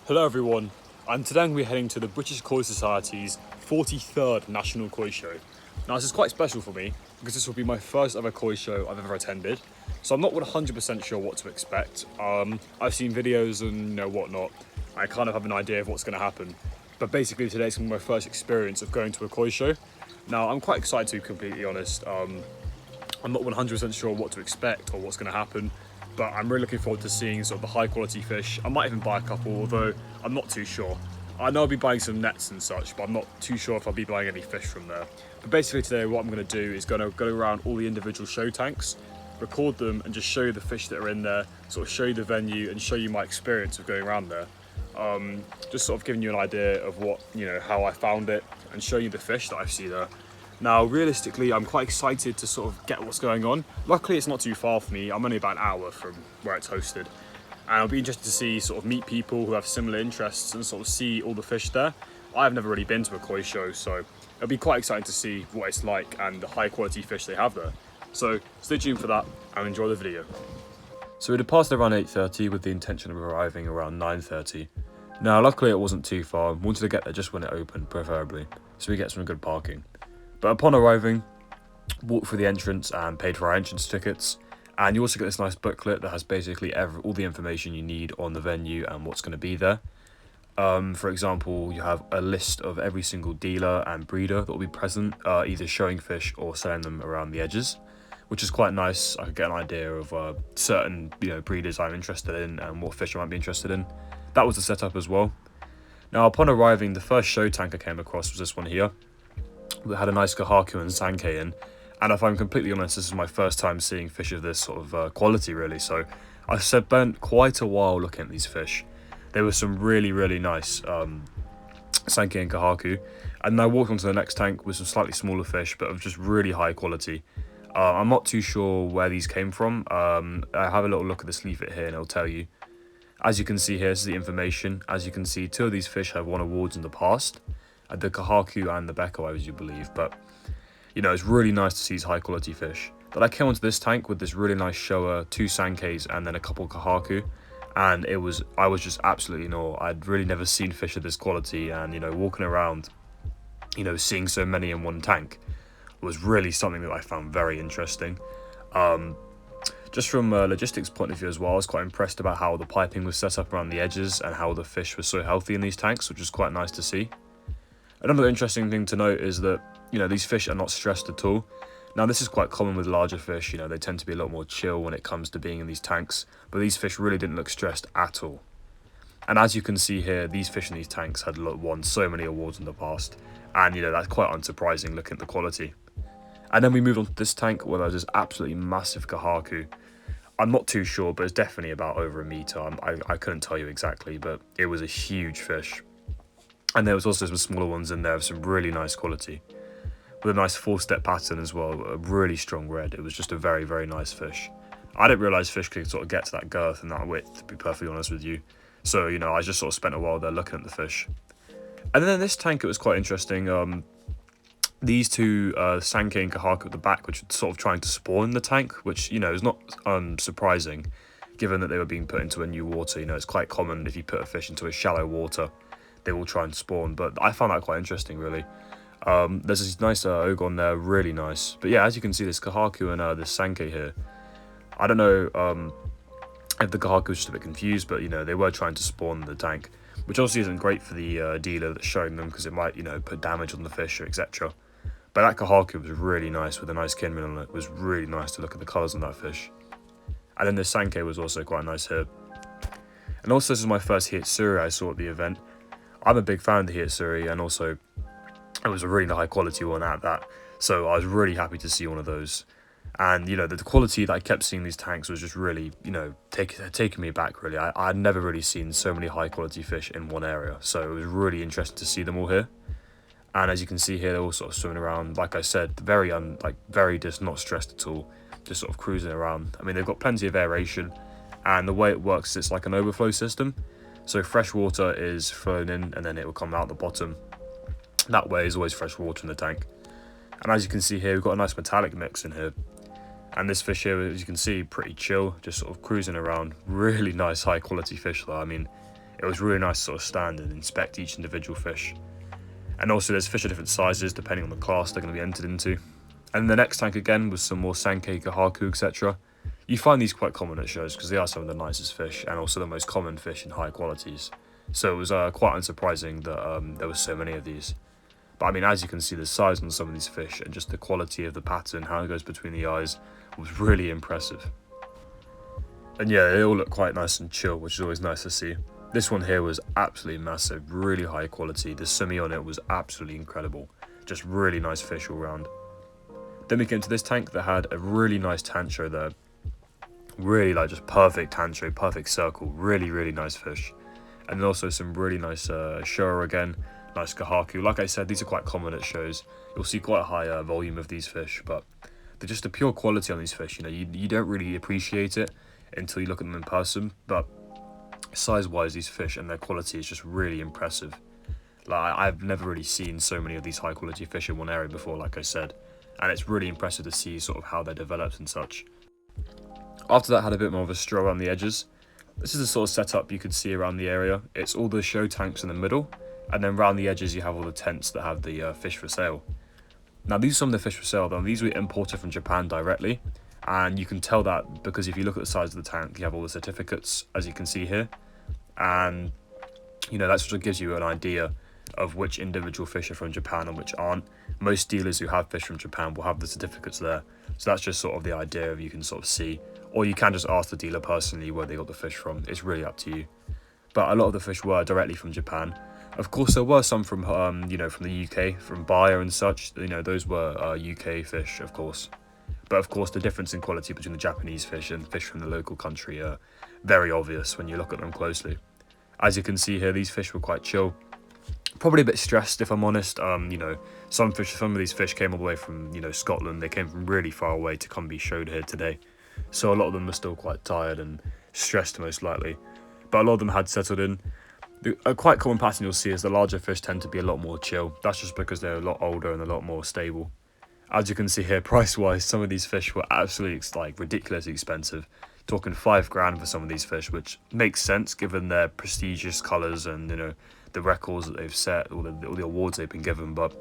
Hello everyone, and today I'm going to be heading to the British Koi Society's 43rd National Koi Show. Now this is quite special for me because this will be my first ever koi show I've ever attended, so I'm not 100% sure what to expect. I've seen videos and whatnot. I kind of have an idea of what's going to happen, but basically today's going to be my first experience of going to a koi show. Now I'm quite excited, to be completely honest. I'm not 100% sure what to expect or what's going to happen, but I'm really looking forward to seeing sort of the high quality fish. I might even buy a couple, although I'm not too sure. I know I'll be buying some nets and such, but I'm not too sure if I'll be buying any fish from there. But basically today what I'm going to do is going to go around all the individual show tanks, record them and just show you the fish that are in there, sort of show you the venue and show you my experience of going around there. Just sort of giving you an idea of what, how I found it and show you the fish that I see there. Now, realistically, I'm quite excited to sort of get what's going on. Luckily, it's not too far for me. I'm only about an hour from where it's hosted. And I'll be interested to see, sort of meet people who have similar interests and sort of see all the fish there. I've never really been to a koi show, so it'll be quite exciting to see what it's like and the high quality fish they have there. So stay tuned for that and enjoy the video. So we departed around 8:30 with the intention of arriving around 9:30. Now, luckily it wasn't too far. I wanted to get there just when it opened, preferably, so we get some good parking. But upon arriving, walked through the entrance and paid for our entrance tickets. And you also get this nice booklet that has basically all the information you need on the venue and what's going to be there. For example, you have a list of every single dealer and breeder that will be present, either showing fish or selling them around the edges, which is quite nice. I could get an idea of certain breeders I'm interested in and what fish I might be interested in. That was the setup as well. Now, upon arriving, the first show tank I came across was this one here. We had a nice kahaku and sankei in, and if I'm completely honest, this is my first time seeing fish of this sort of quality, really. So I spent quite a while looking at these fish. There were some really nice sankei and kahaku, and I walked onto the next tank with some slightly smaller fish, but of just really high quality. I'm not too sure where these came from. I have a little look at this leaflet here, and it'll tell you. As you can see here, this is the information. As you can see, 2 of these fish have won awards in the past. The kahaku and the beko, as you believe, but it's really nice to see these high quality fish. But I came onto this tank with this really nice shower, 2 sankeis and then a couple kahaku, and I was just absolutely in awe. I'd really never seen fish of this quality, and walking around, seeing so many in one tank was really something that I found very interesting. Just from a logistics point of view as well, I was quite impressed about how the piping was set up around the edges and how the fish were so healthy in these tanks, which was quite nice to see. Another interesting thing to note is that, these fish are not stressed at all. Now, this is quite common with larger fish, they tend to be a lot more chill when it comes to being in these tanks, but these fish really didn't look stressed at all. And as you can see here, these fish in these tanks had won so many awards in the past, and that's quite unsurprising looking at the quality. And then we moved on to this tank where there was this absolutely massive kahaku. I'm not too sure, but it's definitely about over a meter. I couldn't tell you exactly, but it was a huge fish. And there was also some smaller ones in there of some really nice quality, with a nice 4-step pattern as well, a really strong red. It was just a very nice fish. I didn't realise fish could sort of get to that girth and that width, to be perfectly honest with you. So, I just sort of spent a while there looking at the fish. And then in this tank, it was quite interesting. These 2 sankei and kahaku at the back, which were sort of trying to spawn in the tank, which, is not surprising, given that they were being put into a new water. It's quite common if you put a fish into a shallow water, they will try and spawn, but I found that quite interesting, really. There's this nice ogon there, really nice. But yeah, as you can see, this kahaku and this sankei here, I don't know if the kahaku was just a bit confused, but they were trying to spawn in the tank, which obviously isn't great for the dealer that's showing them, because it might put damage on the fish, etc. But that kahaku was really nice with a nice kinrin on it. It was really nice to look at the colours on that fish. And then the sankei was also quite nice here. And also, this is my first hitsuri I saw at the event. I'm a big fan of the hitsuri, and also it was a really high quality one at that, so I was really happy to see one of those. And the quality that I kept seeing in these tanks was just really taking me back, really. I'd never really seen so many high quality fish in one area, so it was really interesting to see them all here. And as you can see here, they're all sort of swimming around, like I said, very just not stressed at all, just sort of cruising around. I mean, they've got plenty of aeration, and the way it works is it's like an overflow system. So fresh water is thrown in and then it will come out the bottom. That way is always fresh water in the tank. And as you can see here, we've got a nice metallic mix in here. And this fish here, as you can see, pretty chill, just sort of cruising around. Really nice high quality fish though. I mean, it was really nice to sort of stand and inspect each individual fish. And also there's fish of different sizes depending on the class they're going to be entered into. And the next tank again was some more Sankei, Kahaku, etc. You find these quite common at shows because they are some of the nicest fish and also the most common fish in high qualities. So it was quite unsurprising that there were so many of these. But I mean, as you can see, the size on some of these fish and just the quality of the pattern, how it goes between the eyes, was really impressive. And yeah, they all look quite nice and chill, which is always nice to see. This one here was absolutely massive, really high quality. The sumi on it was absolutely incredible. Just really nice fish all round. Then we came to this tank that had a really nice tancho there. Really like just perfect tancho, perfect circle, really nice fish. And then also some really nice shura again, nice kahaku. Like I said, these are quite common at shows. You'll see quite a high volume of these fish, but they're just the pure quality on these fish. You know, you don't really appreciate it until you look at them in person, but size-wise, these fish and their quality is just really impressive. Like I've never really seen so many of these high-quality fish in one area before, like I said, and it's really impressive to see sort of how they're developed and such. After that, had a bit more of a stroll around the edges. This is the sort of setup you can see around the area. It's all the show tanks in the middle, and then around the edges you have all the tents that have the fish for sale. Now these are some of the fish for sale though. These were imported from Japan directly, and you can tell that because if you look at the size of the tank, you have all the certificates, as you can see here, and you know that sort of gives you an idea of which individual fish are from Japan and which aren't. Most dealers who have fish from Japan will have the certificates there, so that's just sort of the idea of you can sort of see, or you can just ask the dealer personally where they got the fish from. It's really up to you. But a lot of the fish were directly from Japan. Of course, there were some from you know, from the UK, from Bayer and such. You know, those were UK fish, of course. But of course, the difference in quality between the Japanese fish and fish from the local country are very obvious when you look at them closely. As you can see here, these fish were quite chill. Probably a bit stressed, if I'm honest. You know, some of these fish came all the way from, you know, Scotland. They came from really far away to come be showed here today. So a lot of them were still quite tired and stressed, most likely. But a lot of them had settled in. A quite common pattern you'll see is the larger fish tend to be a lot more chill. That's just because they're a lot older and a lot more stable. As you can see here, price-wise, some of these fish were absolutely like ridiculously expensive. Talking $5,000 for some of these fish, which makes sense given their prestigious colours and, you know, the records that they've set, all the awards they've been given. But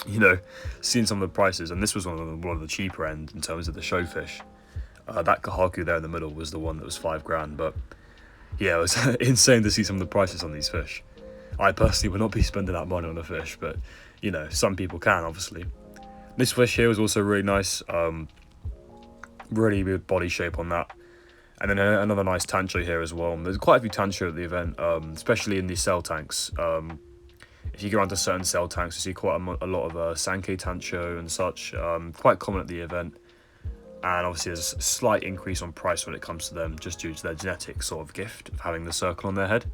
you know, seeing some of the prices, and this was one of the cheaper end in terms of the show fish. That kahaku there in the middle was the one that was $5,000, but yeah, it was insane to see some of the prices on these fish. I personally would not be spending that money on a fish, but you know, some people can, obviously. This fish here was also really nice, really good body shape on that. And then another nice tancho here as well. There's quite a few tancho at the event, especially in these cell tanks. If you go onto certain cell tanks, you see quite a lot of Sankei tancho and such, quite common at the event. And obviously there's a slight increase on price when it comes to them, just due to their genetic sort of gift of having the circle on their head.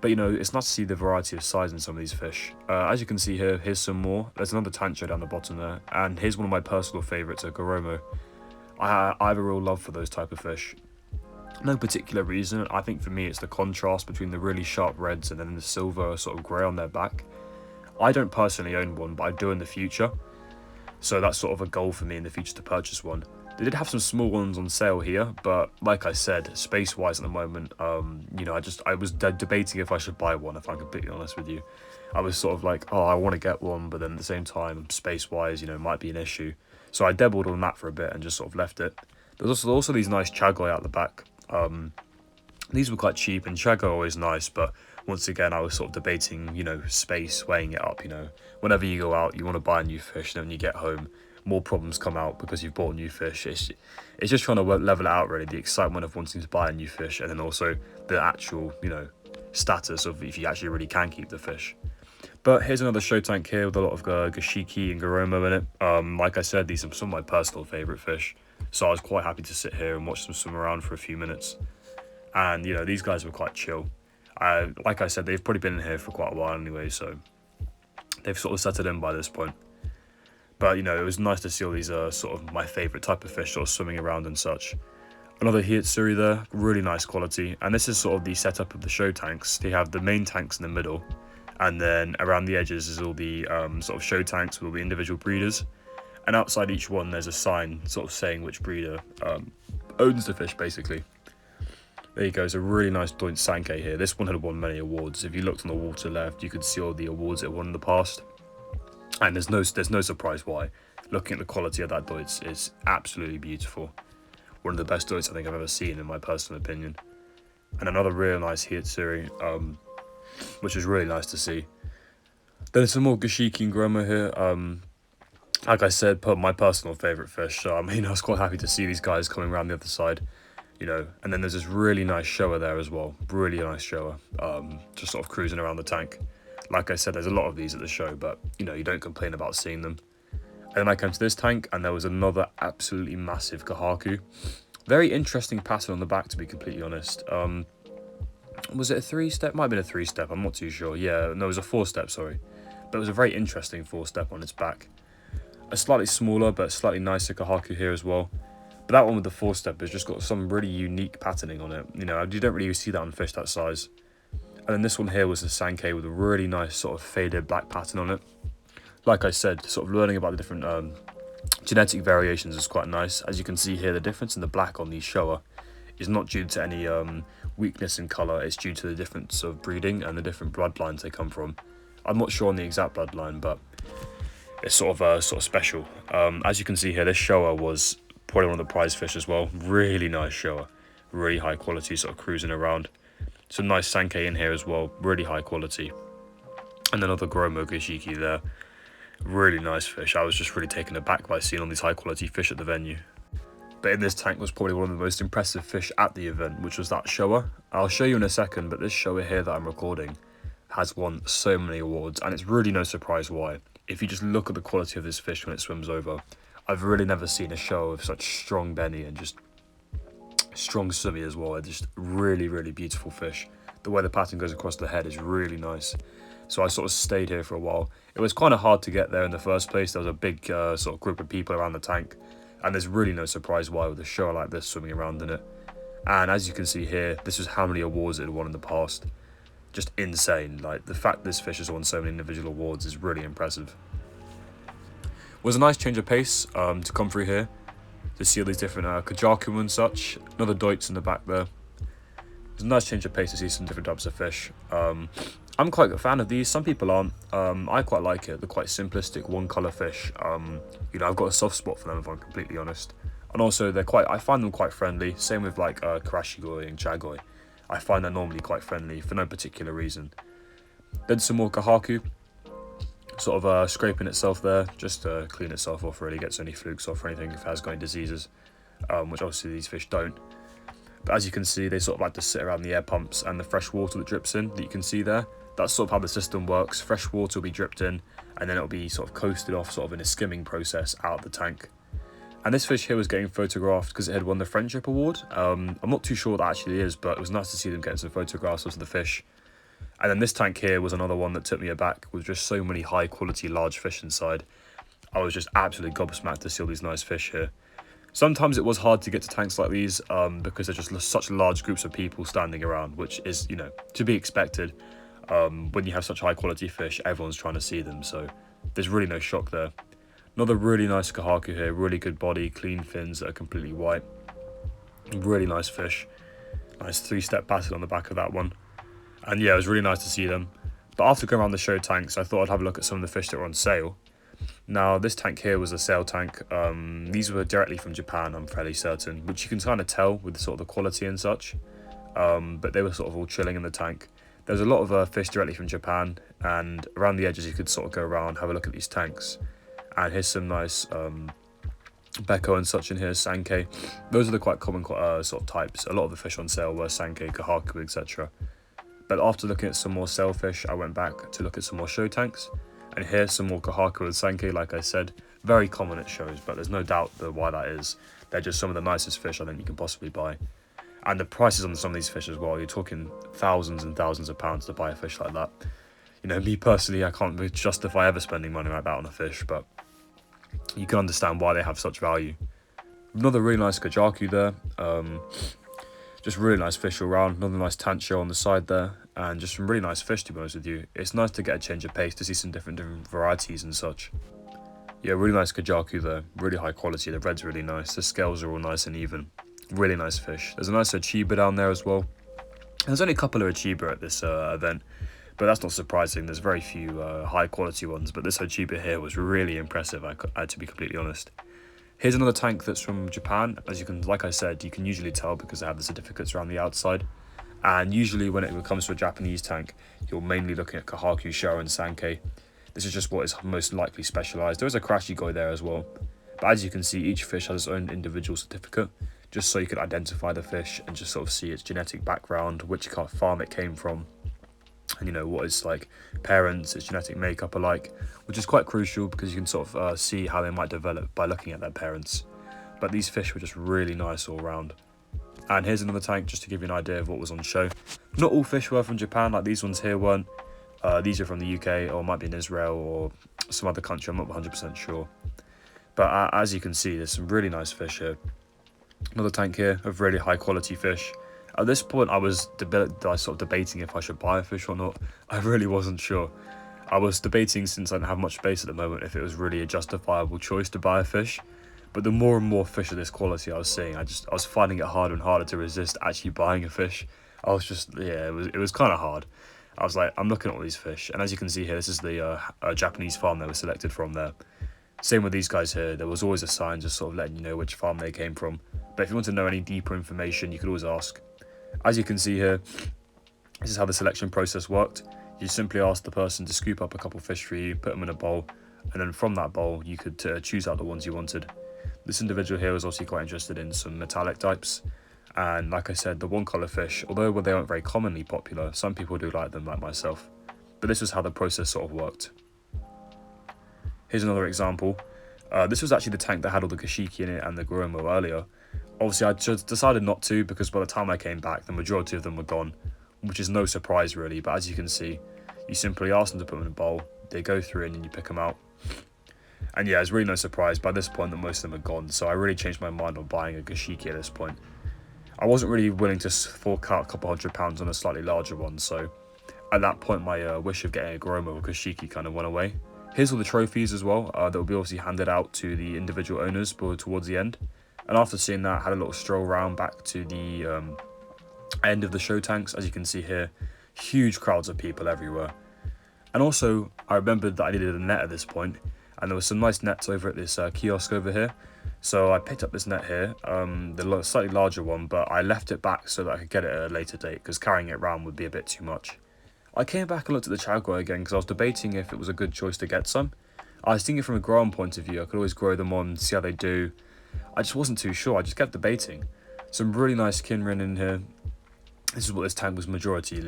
But you know, it's nice to see the variety of size in some of these fish. As you can see here, here's some more. There's another tancho down the bottom there, and here's one of my personal favourites, a goromo. I have a real love for those type of fish. No particular reason. I think for me it's the contrast between the really sharp reds and then the silver sort of grey on their back. I don't personally own one, but I do in the future. So that's sort of a goal for me in the future to purchase one. They did have some small ones on sale here, but like I said, space-wise at the moment, you know, I was debating if I should buy one, if I'm completely honest with you. I was sort of like, oh, I want to get one, but then at the same time, space-wise, you know, might be an issue. So I dabbled on that for a bit and just sort of left it. There's also these nice chagoi out the back. These were quite cheap, and chagoi are always nice, but once again, I was sort of debating, you know, space, weighing it up, you know. Whenever you go out, you want to buy a new fish, and then when you get home, more problems come out because you've bought new fish. It's just trying to level it out, really, the excitement of wanting to buy a new fish, and then also the actual, you know, status of if you actually really can keep the fish. But here's another show tank here with a lot of gashiki and goromo in it. Like I said, these are some of my personal favourite fish, so I was quite happy to sit here and watch them swim around for a few minutes. And, you know, these guys were quite chill. Like I said, they've probably been in here for quite a while anyway, so they've sort of settled in by this point. But, you know, it was nice to see all these sort of my favourite type of fish sort of swimming around and such. Another Hietsuri there, really nice quality. And this is sort of the setup of the show tanks. They have the main tanks in the middle, and then around the edges is all the sort of show tanks with all the individual breeders. And outside each one, there's a sign sort of saying which breeder owns the fish, basically. There you go, it's a really nice Deutsch Sankey here. This one had won many awards. If you looked on the wall to the left, you could see all the awards it won in the past. And there's no surprise why. Looking at the quality of that Deutsch, it's absolutely beautiful. One of the best Deutsch I think I've ever seen, in my personal opinion. And another really nice Hiyatsuri, which is really nice to see. Then some more Gashiki and Groma here. Like I said, my personal favourite fish. So I mean, I was quite happy to see these guys coming around the other side, you know. And then there's this really nice shower there as well. Really nice shower. Just sort of cruising around the tank. Like I said, there's a lot of these at the show, but you know, you don't complain about seeing them. And then I came to this tank, and there was another absolutely massive Kahaku. Very interesting pattern on the back, to be completely honest. Was it a 3-step? Might have been a 3-step, I'm not too sure. Yeah, no, it was a 4-step, sorry. But it was a very interesting 4-step on its back. A slightly smaller, but slightly nicer Kahaku here as well. But that one with the 4-step has just got some really unique patterning on it. You know, you don't really see that on fish that size. And then this one here was a Sankey with a really nice sort of faded black pattern on it. Like I said, sort of learning about the different genetic variations is quite nice. As you can see here, the difference in the black on these Showa is not due to any weakness in colour, it's due to the difference of breeding and the different bloodlines they come from. I'm not sure on the exact bloodline, but it's sort of special. As you can see here, this Showa was probably one of the prize fish as well. Really nice Showa, really high quality, sort of cruising around. Some nice Sankey in here as well, really high quality. And another Gromo Gashiki there. Really nice fish. I was just really taken aback by seeing all these high quality fish at the venue. But in this tank was probably one of the most impressive fish at the event, which was that Showa. I'll show you in a second, but this Showa here that I'm recording has won so many awards, and it's really no surprise why. If you just look at the quality of this fish when it swims over, I've really never seen a Showa with such strong benny and just strong swimmy as well. It's just really, really beautiful fish. The way the pattern goes across the head is really nice. So I sort of stayed here for a while. It was kind of hard to get there in the first place. There was a big sort of group of people around the tank, and there's really no surprise why with a show like this swimming around in it. And as you can see here, this is how many awards it had won in the past. Just insane. Like, the fact this fish has won so many individual awards is really impressive. It was a nice change of pace to come through here, to see all these different Kajaku and such. Another Deutsch in the back there. It was a nice change of pace to see some different types of fish. I'm quite a fan of these. Some people aren't. I quite like it. They're quite simplistic, one-colour fish. You know, I've got a soft spot for them, if I'm completely honest. And also, I find them quite friendly. Same with like Karashigoi and Chagoi. I find they're normally quite friendly for no particular reason. Then some more Kahaku, sort of scraping itself there, just to clean itself off, really, gets any flukes off or anything if it has got any diseases, which obviously these fish don't. But as you can see, they sort of like to sit around the air pumps and the fresh water that drips in, that you can see there. That's sort of how the system works. Fresh water will be dripped in, and then it'll be sort of coasted off sort of in a skimming process out of the tank. And this fish here was getting photographed because it had won the Friendship Award. I'm not too sure what that actually is, but it was nice to see them getting some photographs of the fish. And then this tank here was another one that took me aback, with just so many high quality large fish inside. I was just absolutely gobsmacked to see all these nice fish here. Sometimes it was hard to get to tanks like these because there's just such large groups of people standing around, which is, you know, to be expected. When you have such high quality fish, everyone's trying to see them, so there's really no shock there. Another really nice Kahaku here, really good body, clean fins that are completely white. Really nice fish. Nice 3-step pattern on the back of that one. And yeah, it was really nice to see them. But after going around the show tanks, I thought I'd have a look at some of the fish that were on sale. Now, this tank here was a sale tank. These were directly from Japan, I'm fairly certain, which you can kind of tell with sort of the quality and such. But they were sort of all chilling in the tank. There's a lot of fish directly from Japan, and around the edges you could sort of go around, have a look at these tanks. And here's some nice Beko and such in here, Sankey. Those are the quite common sort of types. A lot of the fish on sale were Sankey, Kahaku, etc. But after looking at some more sailfish, I went back to look at some more show tanks. And here's some more Kahaku and Sankey, like I said. Very common at shows, but there's no doubt why that is. They're just some of the nicest fish I think you can possibly buy. And the prices on some of these fish as well, you're talking thousands and thousands of pounds to buy a fish like that. You know, me personally, I can't justify ever spending money like that on a fish, but you can understand why they have such value. Another really nice Kajaku there. Just really nice fish all around. Another nice tancho on the side there. And just some really nice fish, to be honest with you. It's nice to get a change of pace, to see some different varieties and such. Yeah, really nice Kajaku there. Really high quality. The red's really nice. The scales are all nice and even. Really nice fish. There's a nice Achiba down there as well. There's only a couple of Achiba at this event, but that's not surprising. There's very few high quality ones, but this Achiba here was really impressive, I had to be completely honest. Here's another tank that's from Japan. As you can, like I said, you can usually tell because they have the certificates around the outside. And usually when it comes to a Japanese tank, you're mainly looking at Kahaku, Shou and Sankei. This is just what is most likely specialised. There is a Krashigoi there as well. But as you can see, each fish has its own individual certificate, just so you can identify the fish and just sort of see its genetic background, which farm it came from, and you know what its like parents, its genetic makeup are like, which is quite crucial because you can sort of see how they might develop by looking at their parents. But these fish were just really nice all round. And here's another tank just to give you an idea of what was on show. Not all fish were from Japan, like these ones here weren't. These are from the UK or might be in Israel or some other country, I'm not 100% sure. But as you can see, there's some really nice fish here. Another tank here of really high quality fish. At this point I was sort of debating if I should buy a fish or not. I really wasn't sure. I was debating, since I don't have much space at the moment, if it was really a justifiable choice to buy a fish. But the more and more fish of this quality I was seeing, I was finding it harder and harder to resist actually buying a fish. I was just, yeah, it was kind of hard. I was like, I'm looking at all these fish, and as you can see here, this is the Japanese farm they were selected from there. Same with these guys here. There was always a sign just sort of letting you know which farm they came from. But if you want to know any deeper information, you could always ask. As you can see here, this is how the selection process worked. You simply ask the person to scoop up a couple fish for you, put them in a bowl, and then from that bowl you could choose out the ones you wanted. This individual here was also quite interested in some metallic types, and like I said, the one colour fish, although they aren't very commonly popular, some people do like them, like myself. But this was how the process sort of worked. Here's another example. This was actually the tank that had all the Kashiki in it and the Guromo earlier. Obviously I just decided not to, because by the time I came back the majority of them were gone, which is no surprise really. But as you can see, you simply ask them to put them in a bowl, they go through and then you pick them out. And yeah, it's really no surprise by this point that most of them are gone, so I really changed my mind on buying a Kashiki at this point. I wasn't really willing to fork out a couple £100 on a slightly larger one, so at that point my wish of getting a Guromo or Kashiki kind of went away. Here's all the trophies as well, that will be obviously handed out to the individual owners towards the end. And after seeing that, I had a little stroll round back to the end of the show tanks. As you can see here, huge crowds of people everywhere. And also, I remembered that I needed a net at this point, and there was some nice nets over at this kiosk over here. So I picked up this net here, the slightly larger one, but I left it back so that I could get it at a later date, because carrying it around would be a bit too much. I came back and looked at the Chagoi again because I was debating if it was a good choice to get some. I was thinking from a growing point of view, I could always grow them on, see how they do. I just wasn't too sure, I just kept debating. Some really nice Kinrin in here. This is what this tank was majority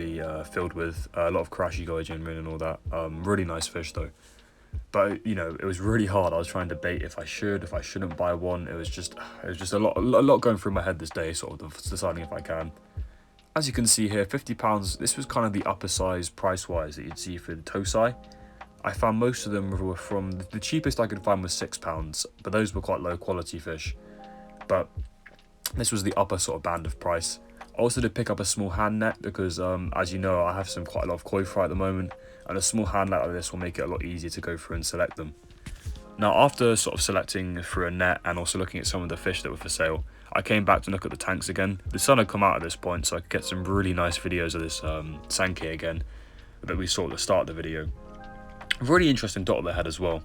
filled with, a lot of Krashigoi Jinrin and all that. Really nice fish though. But you know, it was really hard. I was trying to debate if I shouldn't buy one. It was just a lot going through my head this day, sort of deciding if I can. As you can see here, £50, this was kind of the upper size price-wise that you'd see for the Tosai. I found most of them were from, the cheapest I could find was £6, but those were quite low quality fish. But this was the upper sort of band of price. I also did pick up a small hand net because, as you know, I have quite a lot of koi fry at the moment, and a small hand net like this will make it a lot easier to go through and select them. Now, after sort of selecting through a net and also looking at some of the fish that were for sale, I came back to look at the tanks again. The sun had come out at this point, so I could get some really nice videos of this Sankei again that we saw at the start of the video. Really interesting dot on the head as well.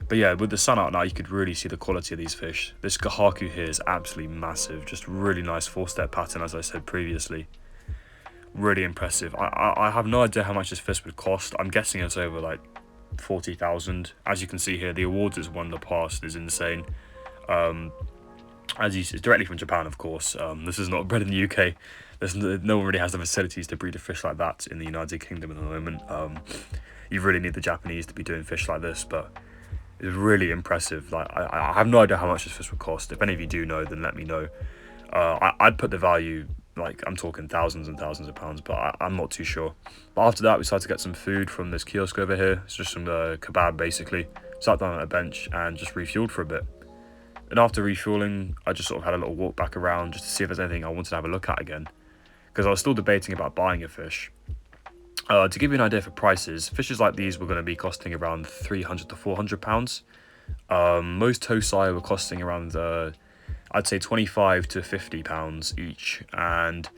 But yeah, with the sun out now, you could really see the quality of these fish. This Kahaku here is absolutely massive, just really nice 4-step pattern, as I said previously. Really impressive. I have no idea how much this fish would cost. I'm guessing it's over like 40,000. As you can see here, the awards it's won in the past is insane. As you see, it's directly from Japan, of course. This is not bred in the UK. No one really has the facilities to breed a fish like that in the United Kingdom at the moment. You really need the Japanese to be doing fish like this, but it's really impressive. Like I have no idea how much this fish would cost. If any of you do know, then let me know. I'd put the value, like I'm talking thousands and thousands of pounds, but I'm not too sure. But after that, we started to get some food from this kiosk over here. It's just some kebab basically. Sat down on a bench and just refueled for a bit. And after refueling, I just sort of had a little walk back around just to see if there's anything I wanted to have a look at again, because I was still debating about buying a fish. To give you an idea for prices, fishes like these were going to be costing around £300 to £400. Most Tosai were costing around I'd say 25 to 50 pounds each, and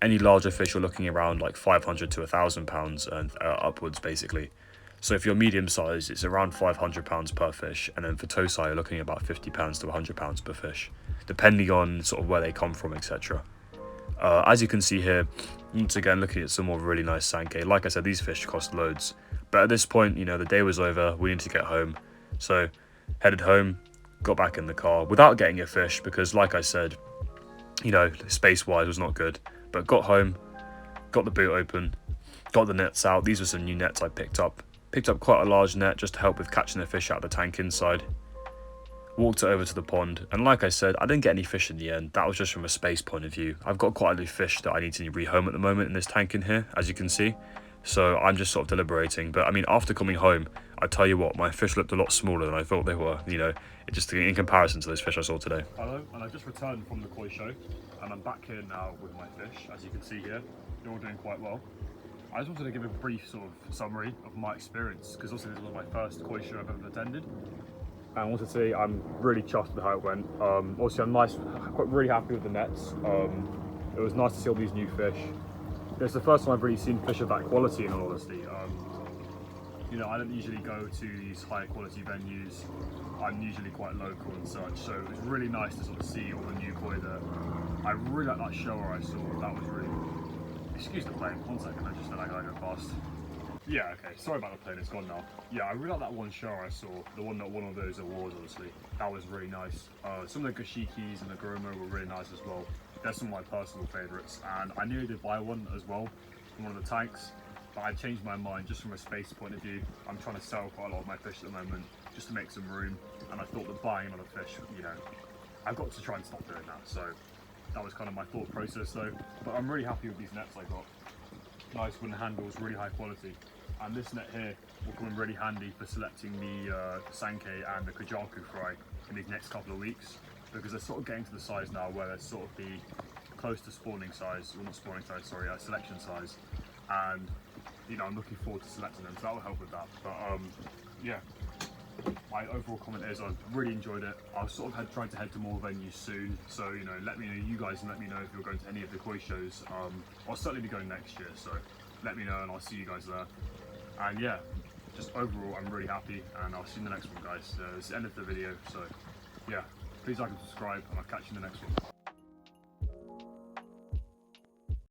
any larger fish you're looking around like 500 to 1,000 pounds and upwards basically. So if you're medium size, it's around 500 pounds per fish, and then for tosa you're looking at about 50 pounds to 100 pounds per fish, depending on sort of where they come from, etc. As you can see here, once again looking at some more really nice sankey. Like I said, these fish cost loads, but at this point, you know, the day was over, we needed to get home, so headed home, got back in the car without getting a fish because, like I said, you know, space wise was not good. But got home, got the boot open, got the nets out. These were some new nets I picked up quite a large net just to help with catching the fish out of the tank inside. Walked it over to the pond, and like I said, I didn't get any fish in the end. That was just from a space point of view. I've got quite a few fish that I need to rehome at the moment in this tank in here, as you can see. So I'm just sort of deliberating. But I mean, after coming home, I tell you what, my fish looked a lot smaller than I thought they were, you know, just in comparison to those fish I saw today. Hello, and I've just returned from the koi show, and I'm back here now with my fish. As you can see here, they're all doing quite well. I just wanted to give a brief sort of summary of my experience, because also this was my first koi show I've ever attended. And I wanted to say I'm really chuffed with how it went. Obviously I'm quite really happy with the nets. It was nice to see all these new fish. It's the first time I've really seen fish of that quality, in all honesty. You know, I don't usually go to these higher quality venues. I'm usually quite local and such, so it was really nice to sort of see all the new koi there. I really like that shower I saw. That was really... Excuse the plane, 1 second, I just said I gotta go fast. Yeah, okay, sorry about the plane, it's gone now. Yeah, I really like that one shower I saw, the one that won all those awards, obviously. That was really nice. Some of the Gashikis and the Goromo were really nice as well. They're some of my personal favourites, and I nearly did buy one as well from one of the tanks, but I changed my mind just from a space point of view. I'm trying to sell quite a lot of my fish at the moment, just to make some room, and I thought that buying another fish, you know, I've got to try and stop doing that, so that was kind of my thought process though. But I'm really happy with these nets I got. Nice wooden handles, really high quality. And this net here will come in really handy for selecting the sankey and the kajaku fry in these next couple of weeks, because they're sort of getting to the size now where they're sort of the close to spawning size, well not spawning size, sorry, selection size. And you know, I'm looking forward to selecting them, so that will help with that. But yeah, my overall comment is I've really enjoyed it. I've sort of tried to head to more venues soon, so you know, let me know, you guys, and let me know if you're going to any of the koi shows. I'll certainly be going next year, so let me know and I'll see you guys there. And yeah, just overall I'm really happy, and I'll see you in the next one, guys. This is the end of the video, so yeah, please like and subscribe, and I'll catch you in the next one.